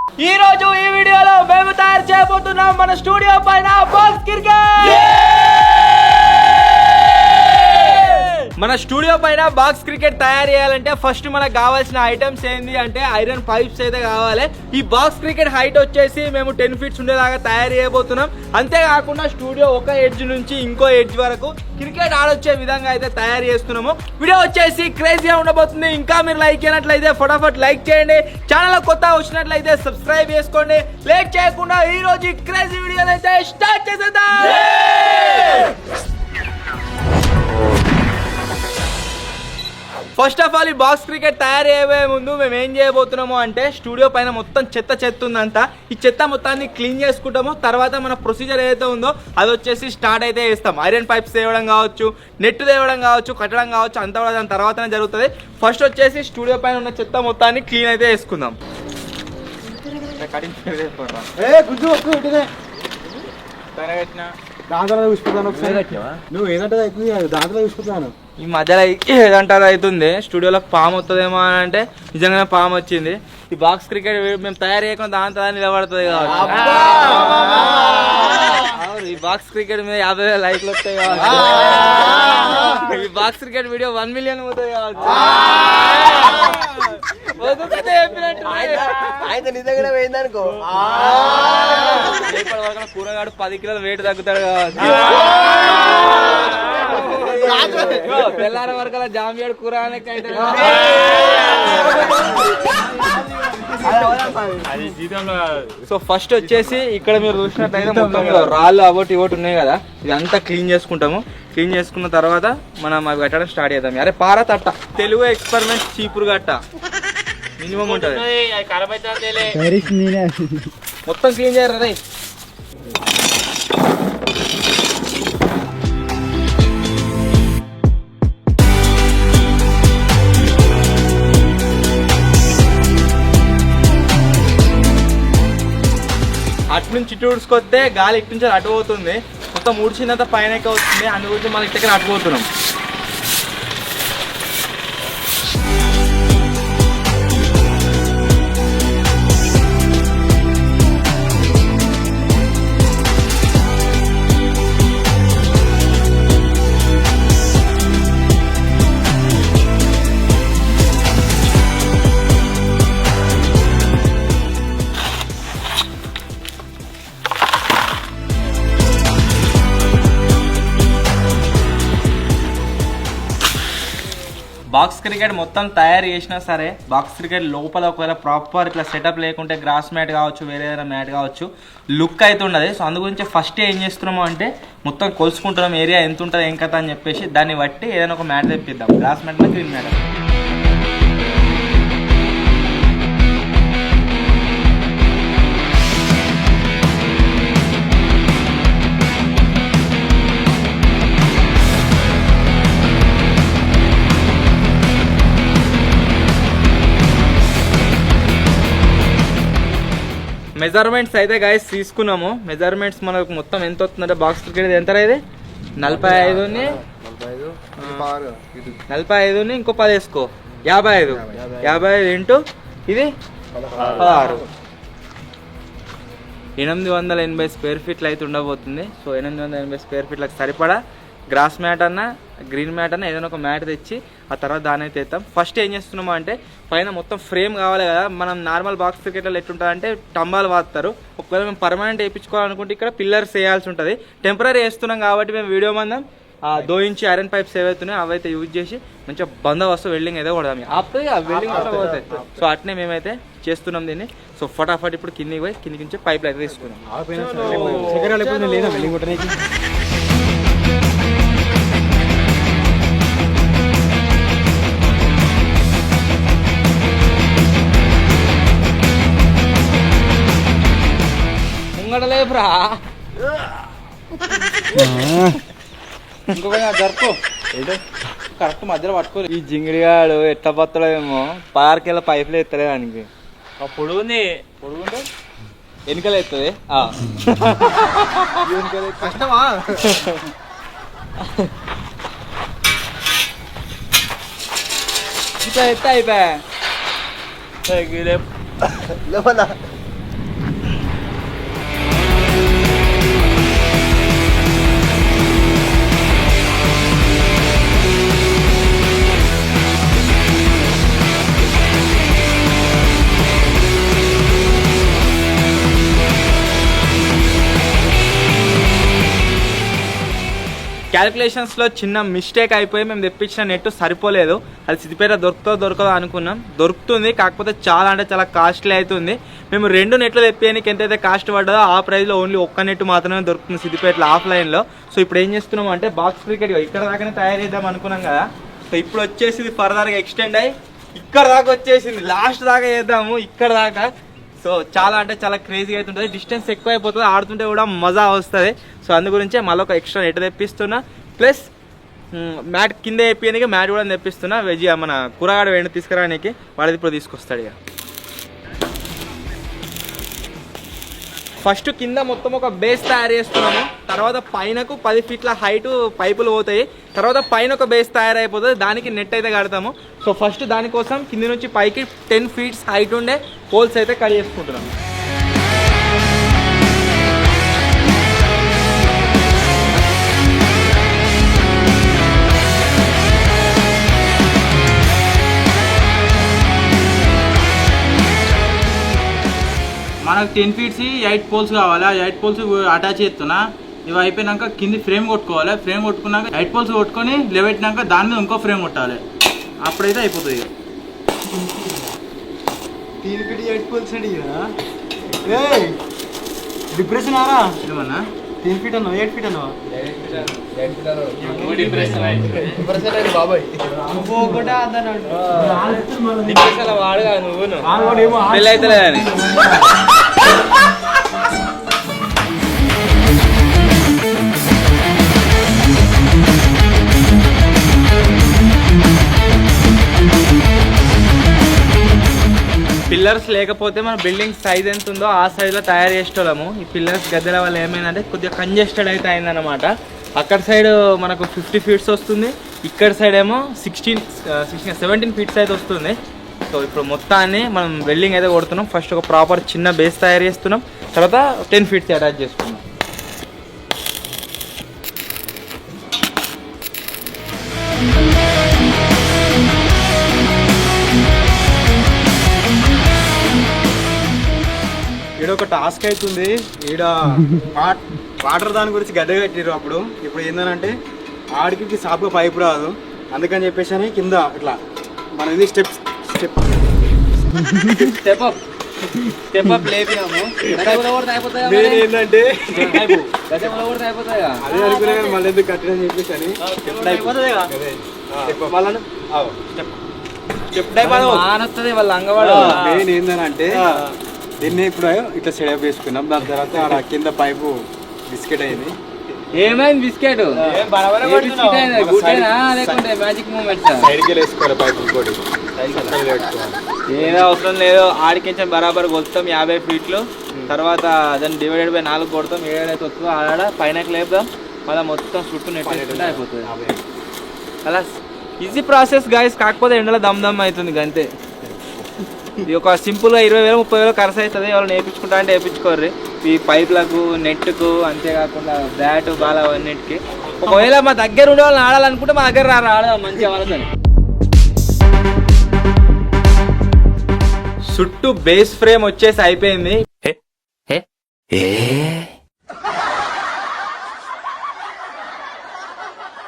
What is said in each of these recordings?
ఈ రోజు ఈ వీడియోలో మేము తయారు చేయబోతున్నాం మన స్టూడియో పైన బాక్స్ క్రికెట్. మన స్టూడియో పైన బాక్స్ క్రికెట్ తయారు చేయాలంటే ఫస్ట్ మనకు కావాల్సిన ఐటమ్స్ ఏంది అంటే ఐరన్ పైప్స్ అయితే కావాలి. ఈ బాక్స్ క్రికెట్ హైట్ వచ్చేసి మేము 10 ఫీట్స్ ఉండేలాగా తయారు చేయబోతున్నాం. అంతేకాకుండా స్టూడియో ఒక ఎడ్జ్ నుంచి ఇంకో ఎడ్జ్ వరకు క్రికెట్ ఆడొచ్చే విధంగా అయితే తయారు చేస్తున్నాము. వీడియో వచ్చేసి క్రేజీగా ఉండబోతుంది. ఇంకా మీరు లైక్ చేయనట్లయితే ఫటాఫట్ లైక్ చేయండి. ఛానల్ కొత్తగా వచ్చినట్లయితే సబ్స్క్రైబ్ చేసుకోండి. లేట్ చేయకుండా ఈ రోజు క్రేజీ వీడియో అయితే స్టార్ట్ చేసేద్దాం. ఫస్ట్ ఆఫ్ ఆల్ ఈ బాక్స్ క్రికెట్ తయారు చేయబోయే ముందు మేము ఏం చేయబోతున్నాము అంటే స్టూడియో పైన మొత్తం చెత్త ఉందంతా. ఈ చెత్త మొత్తాన్ని క్లీన్ చేసుకుంటాము. తర్వాత మన ప్రొసీజర్ ఏదైతే ఉందో అది వచ్చేసి స్టార్ట్ అయితే చేస్తాం. ఐరన్ పైప్స్ తేవడం కావచ్చు, నెట్ తేవడం కావచ్చు, కట్టడం కావచ్చు, అంతా కూడా దాని తర్వాతనే జరుగుతుంది. ఫస్ట్ వచ్చేసి స్టూడియో పైన ఉన్న చెత్త మొత్తాన్ని క్లీన్ అయితే చేసుకుందాం. నువ్వు ఏదంటే దాంట్లో చూసుకుంటాను. ఈ మధ్యలో ఏదంటారు అవుతుంది. స్టూడియోలో పాము వస్తుందేమో అని అంటే నిజంగానే పాము వచ్చింది. ఈ బాక్స్ క్రికెట్ మేము తయారు చేయకుండా దాంతో నిలబడుతుంది కావచ్చు. ఈ బాక్స్ క్రికెట్ మీద 50,000 లైక్లు వస్తాయి కావచ్చు. ఈ బాక్స్ క్రికెట్ వీడియో 1 మిలియన్ అవుతుంది కావచ్చు. నిజంగానే పోయిందనుకో. రేపటి వరకు కూరగాడు 10 కిలోల వెయిట్ తగ్గుతాడు కావచ్చు. తెల్లార వరకు జాంబియాడు కూర సో ఫస్ట్ వచ్చేసి ఇక్కడ మీరు చూసినట్టయితే మొత్తం రాళ్ళు అవోటి ఇవోటి ఉన్నాయి కదా, ఇదంతా క్లీన్ చేసుకుంటాము. క్లీన్ చేసుకున్న తర్వాత మనం అవి కట్టడం స్టార్ట్ చేద్దాం. అరే పార తట్ట తెలుగు ఎక్స్పెరిమెంట్ చీపురు గట్ట మినిమం ఉంటుంది. మొత్తం క్లీన్ చేయరు రే. అటు నుంచి ఇటు ఊడ్చుకొస్తే గాలి ఇటు నుంచి అటు పోతుంది. మొత్తం ఊడ్చినంత పైన వస్తుంది. అందు గురించి మనం ఇటు అటు పోతున్నాం. బాక్స్ క్రికెట్ మొత్తం తయారు చేసినా సరే బాక్స్ క్రికెట్ లోపల ఒకవేళ ప్రాపర్ ఇట్లా సెటప్ లేకుంటే గ్రాస్ మ్యాట్ కావచ్చు, వేరే ఏదైనా మ్యాట్ కావచ్చు, లుక్ అయితే ఉండదు. సో అందు గురించి ఫస్ట్ ఏం చేస్తున్నాము అంటే మొత్తం కొలుసుకుంటున్నాం ఏరియా ఎంత ఉంటుంది ఏం కథ అని చెప్పేసి. దాన్ని బట్టి ఏదైనా ఒక మ్యాట్ తెప్పిద్దాం. Grass mat green mat. Measurements అయితే గైస్ తీసుకున్నాము. మెజర్మెంట్స్ మనకు మొత్తం ఎంత వస్తుందంటే బాక్స్ క్రికెట్ ఎంత ఇది 45ని 45ని ఇంకో 10 వేసుకో 55 ఇంటూ ఇది 16 880 స్క్వేర్ ఫీట్లు అయితే ఉండబోతుంది. సో 880 స్క్వేర్ ఫీట్లకు సరిపడా గ్రాస్ మ్యాట్ అన్న గ్రీన్ మ్యాట్ అన్న ఏదైనా ఒక మ్యాట్ తెచ్చి ఆ తర్వాత దాని అయితే తెస్తాం. ఫస్ట్ ఏం చేస్తున్నాము అంటే పైన మొత్తం ఫ్రేమ్ కావాలి కదా. మనం నార్మల్ బాక్స్ క్రికెట్లో ఎట్లుంటుందంటే టంబాలు వాడతారు. ఒకవేళ మేము పర్మనెంట్ వేయించుకోవాలనుకుంటే ఇక్కడ పిల్లర్స్ వేయాల్సి ఉంటుంది. టెంపరీ వేస్తున్నాం కాబట్టి మేము వీడియో మందం 2 ఇంచ్ ఐరన్ పైప్స్ ఏవైతున్నాయో అవైతే యూజ్ చేసి మంచిగా బందోబస్తు వెల్డింగ్ అయితే కొడదాం. ఆపుతుంది ఆ వెల్డింగ్ కూడా పోతాయి. సో అట్నే మేమైతే చేస్తున్నాం దీన్ని. సో ఫటాఫట్ ఇప్పుడు కిందికి పోయి కిందికి నుంచి పైపులు అయితే తీసుకున్నాం. ముంగడలేపురా ఇంకొక జరుపు కరెక్ట్ మధ్యలో పట్టుకోలేదు. ఈ జింగిడిగాడు ఎట్లా పత్తడేమో 16 కిలో పైపులు ఎత్తలే దానికి. పొడుగుంది పొడుగుంటే వెనుకలు ఎత్తది. కష్టమా? ఇట్లా ఎత్త అయిపోయా క్యాలిక్యులేషన్స్లో చిన్న మిస్టేక్ అయిపోయి మేము తెప్పించిన నెట్ సరిపోలేదు. అది సిద్దిపేట దొరకదో అనుకున్నాం, దొరుకుతుంది. కాకపోతే చాలా అంటే చాలా కాస్ట్లీ అవుతుంది. మేము 2 నెట్లు తెప్పేయడానికి ఎంతైతే కాస్ట్ పడ్డదో ఆ ప్రైస్లో ఓన్లీ ఒక్క నెట్ మాత్రమే దొరుకుతుంది సిద్దిపేటలో ఆఫ్లైన్లో. సో ఇప్పుడు ఏం చేస్తున్నాం అంటే బాక్స్ క్రికెట్ ఇక్కడ దాకానే తయారు చేద్దాం అనుకున్నాం కదా. సో ఇప్పుడు వచ్చేసి ఫర్దర్గా ఎక్స్టెండ్ అయ్యి ఇక్కడ దాకా వచ్చేసింది. లాస్ట్ దాకా చేద్దాము ఇక్కడ దాకా. సో చాలా అంటే చాలా క్రేజీగా అయితే ఉంటుంది. డిస్టెన్స్ ఎక్కువ అయిపోతుంది, ఆడుతుంటే కూడా మజా వస్తుంది. సో అందు గురించే మళ్ళీ ఒక ఎక్స్ట్రా నెట్ తెప్పిస్తున్నా. ప్లస్ మ్యాట్ కింద వేయడానికి మ్యాట్ కూడా తెప్పిస్తున్నా. వెజ్ మన కూరగాడ వేడి తీసుకురానికి వాడిది ఇప్పుడు తీసుకొస్తాడు. ఇక ఫస్ట్ కింద మొత్తం ఒక బేస్ తయారు చేస్తున్నాము. తర్వాత పైనకు 10 ఫీట్ల హైట్ పైపులు పోతాయి. తర్వాత పైన ఒక బేస్ తయారైపోతుంది, దానికి నెట్ అయితే కడతాము. సో ఫస్ట్ దానికోసం కింది నుంచి పైకి 10 ఫీట్స్ హైట్ ఉండే పోల్స్ అయితే కట్ చేసుకుంటున్నాము. మనకు 10 ఫీట్స్ 8 పోల్స్ కావాలి. ఆ 8 పోల్స్ అటాచ్ చేస్తున్నా. ఇవి అయిపోయినాక కింది ఫ్రేమ్ కొట్టుకోవాలి. ఫ్రేమ్ కొట్టుకున్నాక 8 పోల్స్ కొట్టుకొని లేవెట్టినాక దాని మీద ఇంకో ఫ్రేమ్ కొట్టాలి. అప్పుడైతే అయిపోతుంది. 3 ఫీట్ 8 పోల్స్ అండి. డిప్రెషన్ ఆరా ఏమన్నా 3 ఫీట్ అన్నా 8 ఫీట్ అన్నా వాడుగా నువ్వు పెళ్ళి అయితే లేదని. పిల్లర్స్ లేకపోతే మన బిల్డింగ్ సైజ్ ఎంత ఉందో ఆ సైజ్లో తయారు చేసేవాళ్ళము. ఈ పిల్లర్స్ గద్దెల వల్ల ఏమైందంటే కొద్దిగా కంజెస్టెడ్ అయితే అయిందన్నమాట. అక్కడ సైడ్ మనకు 50 ఫీట్స్ వస్తుంది, ఇక్కడ సైడ్ ఏమో 17 ఫీట్స్ అయితే వస్తుంది. సో ఇప్పుడు మొత్తాన్ని మనం వెల్డింగ్ అయితే కొడుతున్నాం. ఫస్ట్ ఒక ప్రాపర్ చిన్న బేస్ తయారు చేస్తున్నాం, తర్వాత 10 ఫీట్స్ అటాచ్ చేసుకున్నాం. ఈడ ఒక టాస్క్ అవుతుంది. ఈడ వాటర్ దాని గురించి గడ్డ కట్టిరు అప్పుడు. ఇప్పుడు ఏంటంటే ఆడికి సాపుగా పైపు రాదు, అందుకని చెప్పేసి అని కింద ఇట్లా మన ఇది స్టెప్ లేపినాము. ఏంటంటే అదే అనుకునే మళ్ళీ ఎందుకు కట్టడం చెప్పేసి అని వాళ్ళ అంగవాడు. మెయిన్ ఏంటంటే దీన్ని ఇప్పుడు ఇట్లా సెటప్ చేసుకున్నాం. దాని తర్వాత అలా కింద పైపు బిస్కెట్ అయింది. ఏమైంది బిస్కెట్? మ్యాజిక్ మూమెంట్ సైడ్కి వేసుకోవాలి పైపు ఇంకోటి ఏదో అవసరం లేదు. ఆడికించం బరాబర్ కొలుస్తాం 50 ఫీట్లు. తర్వాత దాన్ని డివైడెడ్ బై 4 కొడతాం. ఏడైతే వస్తుందో ఆడ పైన లేపుదాం, మళ్ళీ మొత్తం చుట్టూ నెట్ అయిపోతుంది. అలా ఈజీ ప్రాసెస్ గాయస్. కాకపోతే ఎండలో దమ్ అవుతుంది అంతే. ఇది ఒక సింపుల్గా 20,000 30,000 ఖర్చు అవుతుంది. ఎవరు నేర్పించుకుంటా అంటే వేయించుకోర్రి. ఈ పైపులకు నెట్కు అంతేకాకుండా బ్యాట్ బాల్ అవన్నిటికి. ఒకవేళ మా దగ్గర ఉండే వాళ్ళని ఆడాలనుకుంటే మా దగ్గర ఆడదాం మంచిగా వాళ్ళతో. చుట్టూ బేస్ ఫ్రేమ్ వచ్చేసి అయిపోయింది.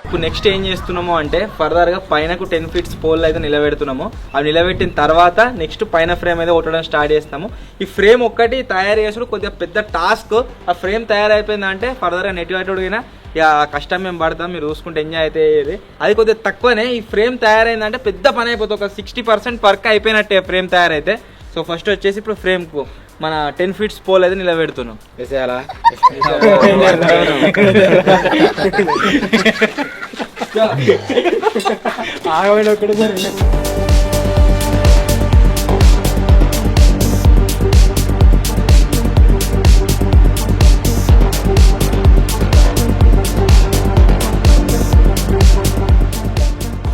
ఇప్పుడు నెక్స్ట్ ఏం చేస్తున్నాము అంటే ఫర్దర్గా పైనకు 10 ఫీట్స్ పోల్ అయితే నిలబెడుతున్నాము. అవి నిలబెట్టిన తర్వాత నెక్స్ట్ పైన ఫ్రేమ్ అయితే కొట్టడం స్టార్ట్ చేస్తాము. ఈ ఫ్రేమ్ ఒక్కటి తయారు చేసుడు కొద్దిగా పెద్ద టాస్క్. ఆ ఫ్రేమ్ తయారైపోయిందంటే ఫర్దర్గా నెట్ కట్టుడిగినా ఇక కష్టం మేము పడతాం. మీరు చూసుకుంటే ఎంజాయ్ అయితే అది కొద్దిగా తక్కువనే. ఈ ఫ్రేమ్ తయారైందంటే పెద్ద పని అయిపోతుంది. ఒక 60% వర్క్ అయిపోయినట్టే ఫ్రేమ్ తయారైతే. సో ఫస్ట్ వచ్చేసి ఇప్పుడు ఫ్రేమ్కు మన 10 ఫీట్స్ పోల్ అయితే నిలబెడుతున్నాం. వేసేయాలా ఆగమైన ఒక్కడే జరిగింది.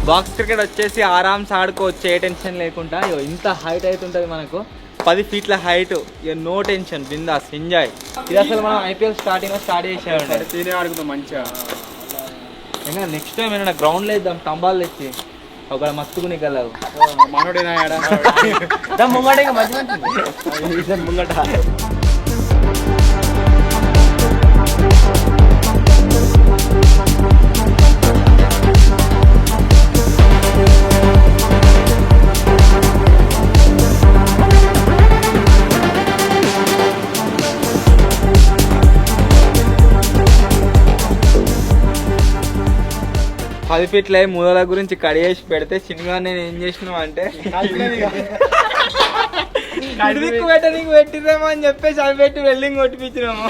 బాక్స్ క్రికెట్ వచ్చేసి ఆరామ్స్ ఆడుకోవచ్చు, ఏ టెన్షన్ లేకుండా. ఇంత హైట్ అయితే ఉంటుంది మనకు, 10 ఫీట్ల హైట్. ఇక నో టెన్షన్, బిందాస్ ఎంజాయ్. ఇది అసలు మనం ఐపీఎల్ స్టార్ట్ చేసేవాడు. సీనే ఆడుకుందాం మంచిగా. ఇంకా నెక్స్ట్ టైం ఏమైనా గ్రౌండ్లో వేద్దాం, స్తంభాలు తెచ్చి ఒక మస్తుకుని కలవు మనోడేనా ముంగట మంచి ముంగట. 10 ఫీట్ల మూలల గురించి కడిగేసి పెడితే చిన్నగా నేను ఏం చేసినావు అంటే నీకు పెట్టిద్దామా అని చెప్పేసి అవి పెట్టి వెల్డింగ్ కొట్టిపించినాము.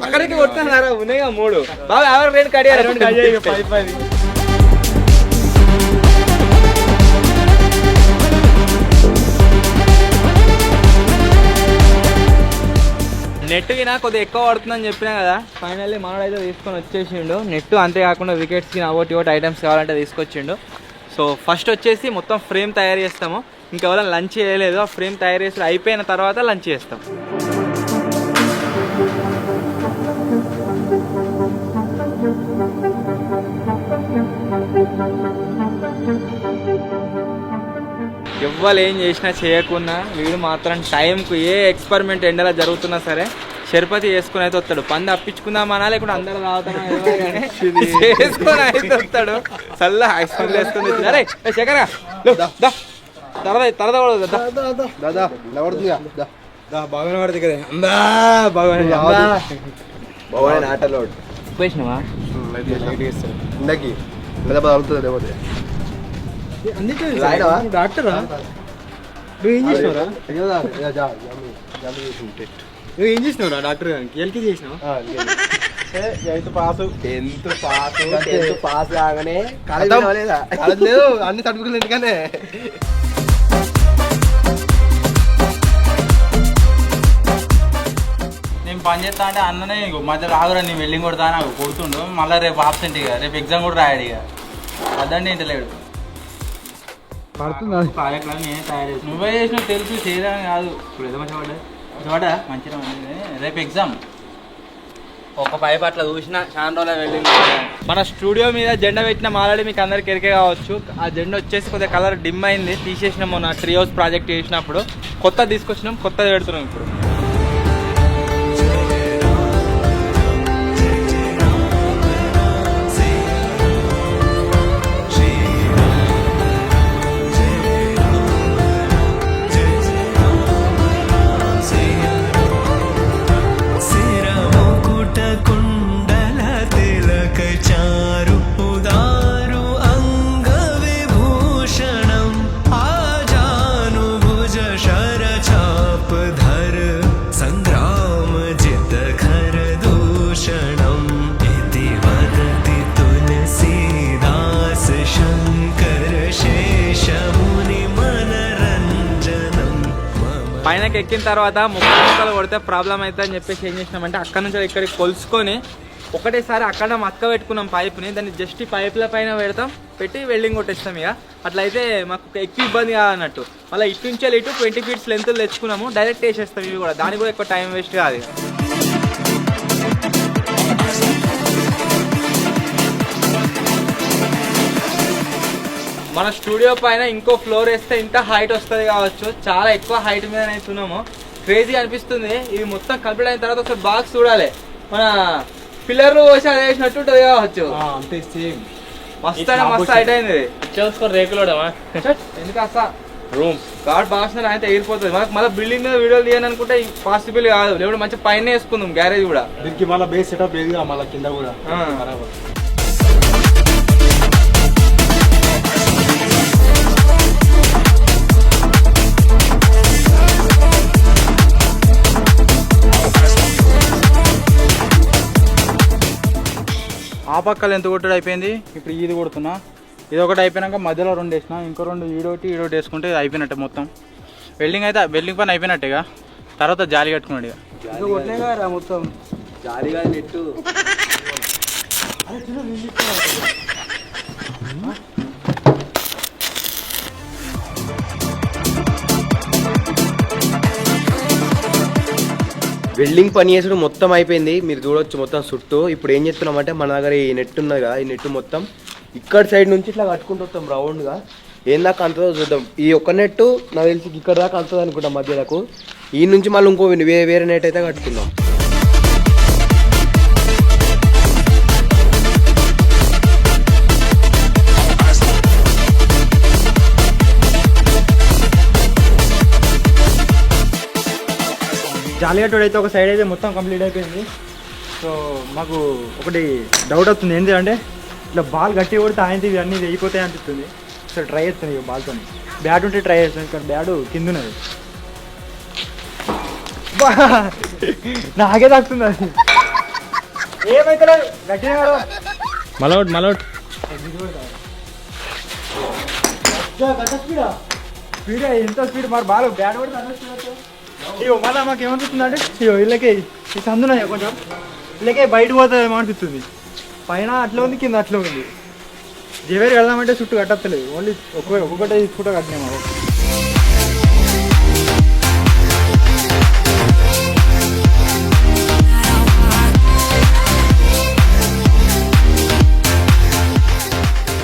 అక్కడికి కొట్టారా ఉన్నాయిగా 3 బాబా ఎవరు రేటు కడిగారు 10. నెట్కి నాకు కొద్దిగా ఎక్కువ పడుతుందని చెప్పినా కదా, ఫైనల్లీ మనోడైతే తీసుకొని వచ్చేసిండు నెట్. అంతేకాకుండా వికెట్స్కి ఒకటి ఐటమ్స్ కావాలంటే తీసుకొచ్చిండు. సో ఫస్ట్ వచ్చేసి మొత్తం ఫ్రేమ్ తయారు చేస్తాము. ఇంకెవరైనా లంచ్ చేయలేదు, ఆ ఫ్రేమ్ తయారు చేసి అయిపోయిన తర్వాత లంచ్ చేస్తాం. ఎవ్వరు ఏం చేసినా చేయకున్నా వీడు మాత్రం టైంకు ఏ ఎక్స్పెరిమెంట్ ఎండలా జరుగుతున్నా సరే షర్పతి చేసుకుని అయితే వస్తాడు. పంది అప్పించుకుందామనా లేకుంటే అందరూ తాగుతామా చేసుకొని అయితే వస్తాడు. చల్ల ఐస్ క్రీమ్ వేసుకొని అరే శేఖరా తరదా బాగా పడుతుంది కదా అందా బాగా ఆటలో పోయినావా ఇందాకి అవుతుంది లేకపోతే డాక్టరా నువ్వు ఏం చేసినావురా? నువ్వు ఏం చేసినావురా డాక్టర్ గారికి? ఎల్కేజీ చేసినావు? 10th పాస్ కాగానే కాలేజ్ లేదు, అన్ని తడుపుకులు ఎందుకనే. నేను పని చేస్తా అంటే అన్ననే మధ్యలో రాగురా నేను వెల్డింగ్ కొడతా నాకు కొడుతుండు. మళ్ళీ రేపు ఆబ్సెంట్ ఇక రేపు ఎగ్జామ్ కూడా రాయాడు. ఇక అదండి ఇంటలేడు ప్రాజెక్ట్ నేనే తయారు చేసి నువ్వే చేసినావు తెలుసు చేయడానికి కాదు. ఇప్పుడు ఏదో మంచిగా పడ్డా మంచిగా రేపు ఎగ్జామ్. ఒక పైప్ అట్లా చూసినా చాలా రోజులు వెళ్ళింది. మన స్టూడియో మీద జెండా పెట్టిన ఆల్రెడీ మీకు అందరికి ఎరికే కావచ్చు. ఆ జెండా వచ్చేసి కొద్దిగా కలర్ డిమ్ అయింది, తీసేసినాం. మొన్న ట్రీ హౌస్ ప్రాజెక్ట్ చేసినప్పుడు కొత్త తీసుకొచ్చినాం, కొత్తది పెడుతున్నాం ఇప్పుడు. పైనకి ఎక్కిన తర్వాత ముక్కలు కొడితే ప్రాబ్లం అవుతుంది అని చెప్పేసి ఏం చేసినామంటే అక్కడ నుంచి ఇక్కడికి కొలుసుకొని ఒకటేసారి అక్కడ మక్క పెట్టుకున్నాం పైప్ని. దాన్ని జస్ట్ పైపుల పైన పెడతాం, పెట్టి వెల్డింగ్ కొట్టేస్తాం. ఇక అట్లయితే మాకు ఎక్కువ ఇబ్బంది కాదన్నట్టు. మళ్ళీ ఇటు నుంచి ఇటు 20 feet లెంత్ తెచ్చుకున్నాము, డైరెక్ట్ వేసేస్తాం. ఇవి కూడా దానికి కూడా ఎక్కువ టైం వేస్ట్ కాదు. మన స్టూడియో పైన ఇంకో ఫ్లోర్ వేస్తే ఇంత హైట్ వస్తుంది కావచ్చు. చాలా ఎక్కువ హైట్ మీద అవుతున్నాము, క్రేజీ అనిపిస్తుంది. ఇది మొత్తం కంప్లీట్ అయిన తర్వాత ఒకసారి బాక్స్ చూడాలి. మన పిల్లర్లు పోసి అది వేసినట్టు ఉంటుంది కావచ్చు. అంతే సేమ్ మస్తు మస్తు హైట్ అయింది. రేకులు ఎందుకు అసలు రూమ్ కాబట్టి బాక్స్ అయితే ఎగిరిపోతుంది. మనకు మళ్ళీ బిల్డింగ్ మీద వీడియోలు తీయాలని అనుకుంటే పాసిబుల్ కాదు. లేకపోతే మంచి పైన వేసుకుందాం గ్యారేజ్ కూడా. దీనికి మళ్ళీ బేస్ సెటప్ లేదు, మళ్ళీ కింద కూడా. ఆ పక్కలు ఎంత కొట్టడం అయిపోయింది. ఇప్పుడు ఇది కొడుతున్నా. ఇది ఒకటి అయిపోయినాక మధ్యలో 2 వేసిన, ఇంకో 2 ఈడోటి వేసుకుంటే అయిపోయినట్టే. మొత్తం వెల్డింగ్ అయితే వెల్డింగ్ పని అయిపోయినట్టుగా. తర్వాత జాలి కట్టుకున్నాడు. ఇక మొత్తం జాలిగా నెట్టు వెల్డింగ్ పని చేసుడు మొత్తం అయిపోయింది. మీరు చూడొచ్చు మొత్తం చుట్టూ. ఇప్పుడు ఏం చేస్తున్నామంటే మన దగ్గర ఈ నెట్ ఉన్నది కదా, ఈ నెట్ మొత్తం ఇక్కడ సైడ్ నుంచి ఇట్లా కట్టుకుంటూ వస్తాం రౌండ్గా. ఏం దాకా అంతదో చూద్దాం. ఈ ఒక్క నెట్ నాకు తెలిసి ఇక్కడ దాకా అంతది అనుకుంటాం మధ్యలకు. ఈ నుంచి మళ్ళీ ఇంకో వేరే నెట్ అయితే కట్టుకుందాం. జాలిగట్టుడు అయితే ఒక సైడ్ అయితే మొత్తం కంప్లీట్ అయిపోయింది. సో మాకు ఒకటి డౌట్ వస్తుంది, ఏంటి అంటే ఇట్లా బాల్ గట్టి కొడితే ఆయన ఇవి అన్నీ అయిపోతాయి అనిపిస్తుంది. అసలు ట్రై చేస్తాను ఇక బాల్తో. బ్యాట్ ఉంటే ట్రై చేస్తాను, ఇక్కడ బ్యాట్ కింద ఉన్నది. నాకే తాకుతుంది అది. ఏమైతే గట్టిగా మలౌట్ స్పీడ్ ఎంత స్పీడ్ మరి బాల్ బ్యాట్ కూడా అంత స్పీడ్. ఇగో మళ్ళీ మాకు ఏమనిపిస్తుంది అంటే ఇగో ఇళ్ళకే ఈ సందున్నాయి కొంచెం ఇళ్ళకే బయట పోతుంది ఏమనిపిస్తుంది. పైన అట్లా ఉంది, కింద అట్లా ఉంది. జవేరి వెళ్దామంటే చుట్టూ కట్టలేదు, ఓన్లీ ఒక్కొక్కటే తీసుకుంటూ కట్టినాయి మాకు.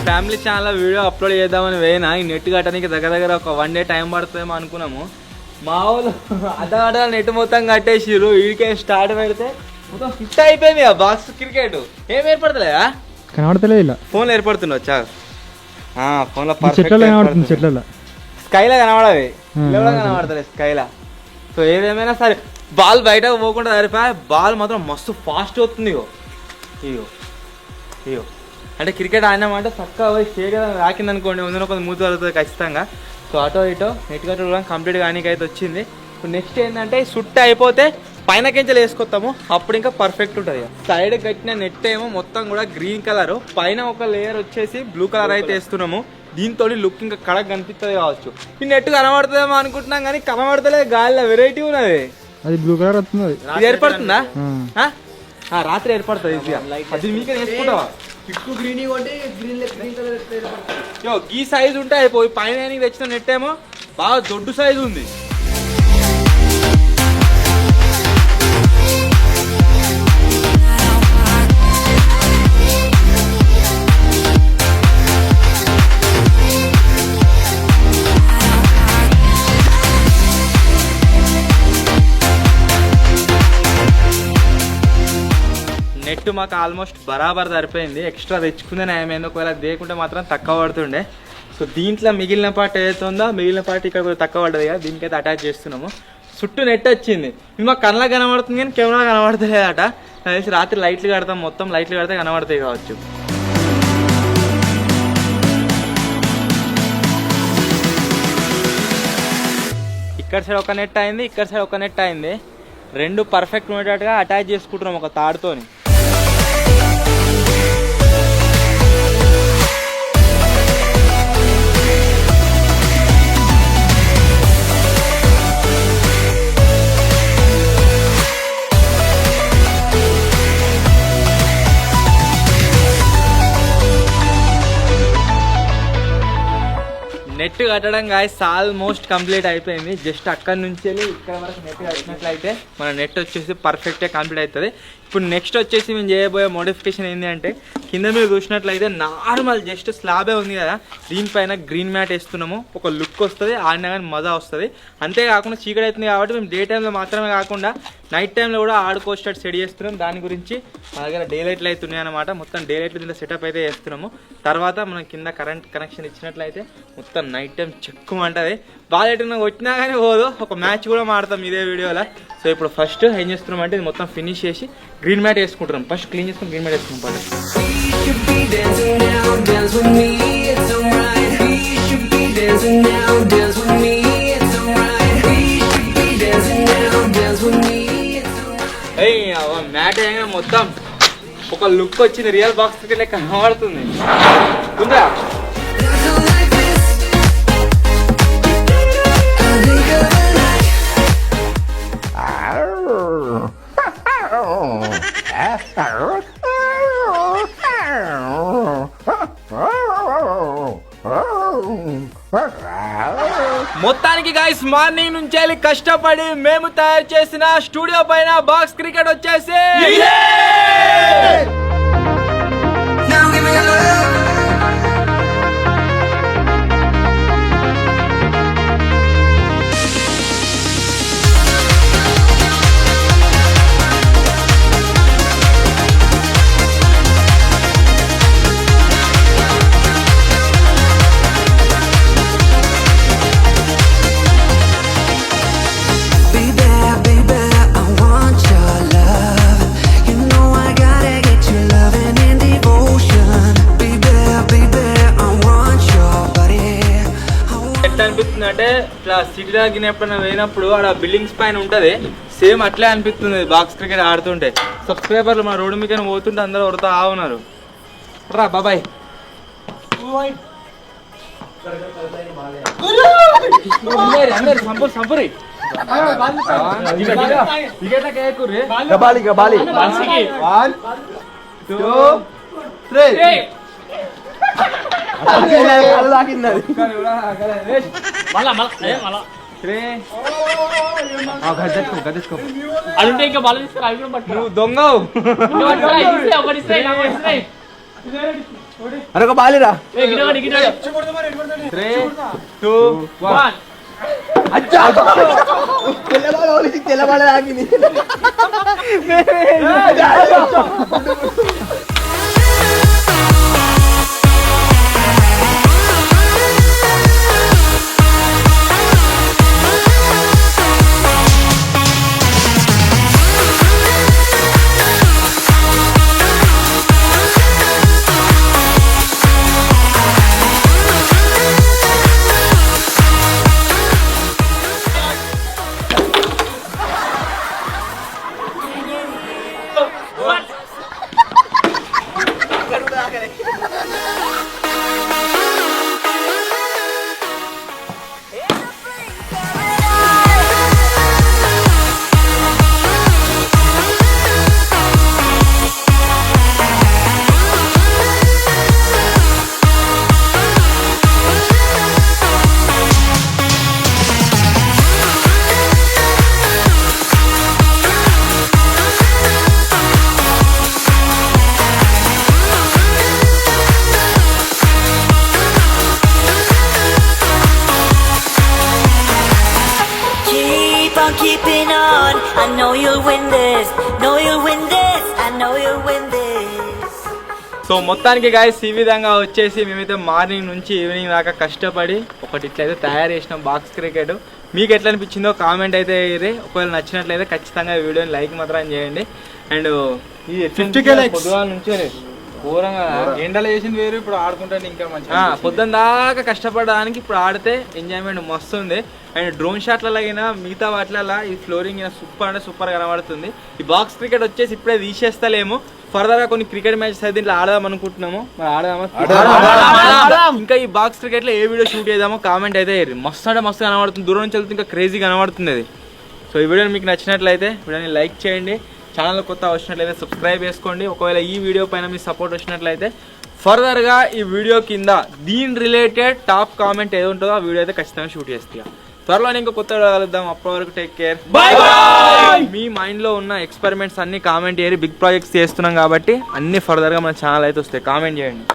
ఫ్యామిలీ ఛానల్ వీడియో అప్లోడ్ చేద్దామని వేయినా ఈ నెట్ కట్టడానికి దగ్గర ఒక 1 day టైం పడుతుందేమో అనుకున్నాము. మా వాళ్ళు అడ్డ నెట్ మొత్తం కట్టేసిర్రు. వీడికే స్టార్ట్ పెడితే మొత్తం ఫిట్ అయిపోయింది ఆ బాక్స్. క్రికెట్ ఏం ఏర్పడతలేదా? కనబడతలేదు ఇలా ఫోన్లో ఏర్పడుతుండొచ్చా? ఫోన్లో చెట్ల స్కైలా కనబడవి, ఇలా కనబడతలేదు స్కైలా. సో ఏదేమైనా సరే బాల్ బయటకు పోకుండా సరిపోయా. బాల్ మాత్రం మస్తు ఫాస్ట్ అవుతుంది. ఇగో అంటే క్రికెట్ ఆడినామంటే చక్కగా పోయి స్టేట్ రాకింది అనుకోండి, ముందు కొంత మూతి వలుతుంది ఖచ్చితంగా. సో అటో ఇటో నెట్ కట్ట కూడా కంప్లీట్ కానీ అయితే వచ్చింది. ఇప్పుడు నెక్స్ట్ ఏంటంటే సుట్టు అయిపోతే పైన కెంచెలు వేసుకొస్తాము, అప్పుడు ఇంకా పర్ఫెక్ట్ ఉంటుంది. సైడ్ కట్టిన నెట్ ఏమో మొత్తం కూడా గ్రీన్ కలర్, పైన ఒక లేయర్ వచ్చేసి బ్లూ కలర్ అయితే వేస్తున్నాము. దీంతో లుక్ ఇంకా కడక్ కనిపిస్తుంది కావచ్చు. ఈ నెట్ కనబడుతుందేమో అనుకుంటున్నాం కానీ కనబడతలేదు, గాలిలో వెరైటీ ఉన్నది. అది బ్లూ కలర్ వస్తుంది. ఇది ఏర్పడుతుందా? రాత్రి ఏర్పడుతుంది ఈజీగా. అది మీకే వేసుకుంటావా? ఈ సైజు ఉంటే అయిపోయి పైన తెచ్చిన నెట్ ఏమో బాగా దొడ్డు సైజు ఉంది. నెట్ మాకు ఆల్మోస్ట్ బరాబర్ సరిపోయింది. ఎక్స్ట్రా తెచ్చుకుందే ఏమైంది, ఒకవేళ దేకుంటే మాత్రం తక్కువ పడుతుండే. సో దీంట్లో మిగిలిన పార్ట్ ఏదైతే ఉందో మిగిలిన పార్ట్ ఇక్కడ కూడా తక్కువ పడ్డది కదా, దీనికైతే అటాచ్ చేస్తున్నాము. చుట్టూ నెట్ వచ్చింది. ఇది మాకు కళ్ళ కనబడుతుంది కానీ కెమెరా కనబడతలేదట. అనేసి రాత్రి లైట్లు కడతాం, మొత్తం లైట్లు కడితే కనబడతాయి కావచ్చు. ఇక్కడ సైడ్ ఒక నెట్ అయింది, ఇక్కడ సైడ్ ఒక నెట్ అయింది. రెండు పర్ఫెక్ట్ ఉండేటట్టుగా అటాచ్ చేసుకుంటున్నాం ఒక తాడుతోని. నెట్ కట్టడం గాయస్ ఆల్మోస్ట్ కంప్లీట్ అయిపోయింది. జస్ట్ అక్కడ నుంచి వెళ్ళి ఇక్కడ వరకు నెట్ కట్టినట్లయితే మన నెట్ వచ్చేసి పర్ఫెక్ట్గా కంప్లీట్ అవుతుంది. ఇప్పుడు నెక్స్ట్ వచ్చేసి మేము చేయబోయే మోడిఫికేషన్ ఏంటి అంటే, కింద మీరు చూసినట్లయితే నార్మల్ జస్ట్ స్లాబే ఉంది కదా, దీనిపైన గ్రీన్ మ్యాట్ వేస్తున్నాము. ఒక లుక్ వస్తుంది, ఆడినా కానీ మజా వస్తుంది. అంతేకాకుండా చీకటి అవుతుంది కాబట్టి మేము డే టైంలో మాత్రమే కాకుండా నైట్ టైంలో కూడా ఆడుకోస్టట్టు సెట్ చేస్తున్నాం. దాని గురించి మా దగ్గర డే లైట్లు అయితే ఉన్నాయన్నమాట. మొత్తం డే లైట్లు దీంట్లో సెటప్ అయితే చేస్తున్నాము. తర్వాత మనం కింద కరెంట్ కనెక్షన్ ఇచ్చినట్లయితే మొత్తం నైట్ టైం చెక్కుమంటుంది. బాల్ ఎటున్నా కొట్టినా కానీ పోదు. ఒక మ్యాచ్ కూడా ఆడతాం ఇదే వీడియోలో. సో ఇప్పుడు ఫస్ట్ ఏం చేస్తున్నాం అంటే ఇది మొత్తం ఫినిష్ చేసి గ్రీన్ మ్యాట్ వేసుకుంటున్నాం. ఫస్ట్ క్లీన్ చేసుకుని గ్రీన్ మ్యాట్ వేసుకుంటాం. మ్యాట్ అయినా మొత్తం ఒక లుక్ వచ్చింది, రియల్ బాక్స్ క్రికెట్ లెక్క కనబడుతుంది. ఉందా మొత్తానికి గైస్ మార్నింగ్ నుంచి వెళ్ళి కష్టపడి మేము తయారు చేసిన స్టూడియో పైన బాక్స్ క్రికెట్ వచ్చేసి Baby, I want your love. You know I gotta get you ఇట్లా సిటీలో ఎప్పుడైనా పోయినప్పుడు ఆడ బిల్డింగ్స్ పైన ఉంటది సేమ్ అట్లే అనిపిస్తుంది బాక్స్ క్రికెట్ ఆడుతుంటే. సబ్స్క్రైబర్లు మన రోడ్డు మీద పోతుంటే అందరూ కొడతా ఉన్నారు. రా బాబాయ్ సంపూరి గబాలి 1 2 3 అడుంటే ఇంకా బాగా తీసుకురా అవి కూడా పట్టుకో నువ్వు దొంగవు. అరొక బాలిరా 3 2 1 తెల్లబాలే ఆగింది. Keeping on, I know you'll win this, know you'll win this, I know you'll win this. So మొత్తానికి గాయస్ ఈ విధంగా వచ్చేసి మేమైతే మార్నింగ్ నుంచి ఈవినింగ్ దాకా కష్టపడి ఒకటి ఇట్లయితే తయారు చేసినాం బాక్స్ క్రికెట్. మీకు ఎట్లా అనిపించిందో కామెంట్ అయితే వేయరు. ఒకవేళ నచ్చినట్లయితే ఖచ్చితంగా వీడియోని లైక్ మాత్రం చేయండి. అండ్ ఈ 50K likes. పొద్దుగాల నుంచే ఘోరంగా ఎండలో చేసింది వేరు, ఇప్పుడు ఆడుకుంటే ఇంకా మంచిగా పొద్దున్న దాకా కష్టపడడానికి ఇప్పుడు ఆడితే ఎంజాయ్మెంట్ మస్తు ఉంది. అండ్ డ్రోన్ షాట్లలో అయినా మిగతా వాటిలలో ఈ ఫ్లోరింగ్ సూపర్ అంటే సూపర్ కనబడుతుంది. ఈ బాక్స్ క్రికెట్ వచ్చేసి ఇప్పుడే తీసేస్తలేము, ఫర్దర్ గా కొన్ని క్రికెట్ మ్యాచెస్ అయితే దీంట్లో ఆడదాం అనుకుంటున్నాము. మరి ఆడదామా? ఇంకా ఈ బాక్స్ క్రికెట్ లో ఏ వీడియో షూట్ చేద్దామో కామెంట్ అయితే మస్తు అంటే మస్తు కనబడుతుంది. దూరం నుంచి వెళ్తే ఇంకా క్రేజీ కనబడుతుంది అది. సో ఈ వీడియో మీకు నచ్చినట్లయితే వీడియోని లైక్ చేయండి. ఛానల్ కొత్త వచ్చినట్లయితే సబ్స్క్రైబ్ చేసుకోండి. ఒకవేళ ఈ వీడియో పైన మీ సపోర్ట్ వచ్చినట్లయితే ఫర్దర్గా ఈ వీడియో కింద దీని రిలేటెడ్ టాప్ కామెంట్ ఏది ఉంటుందో ఆ వీడియో అయితే ఖచ్చితంగా షూట్ చేస్తా. త్వరలోనే ఇంకో కొత్త వీడియో కలుద్దాం. అప్పటి వరకు టేక్ కేర్, బై. మీ మైండ్లో ఉన్న ఎక్స్పెరిమెంట్స్ అన్ని కామెంట్ చేయరు. బిగ్ ప్రాజెక్ట్స్ చేస్తున్నాం కాబట్టి అన్ని ఫర్దర్గా మన ఛానల్ అయితే వస్తాయి. కామెంట్ చేయండి.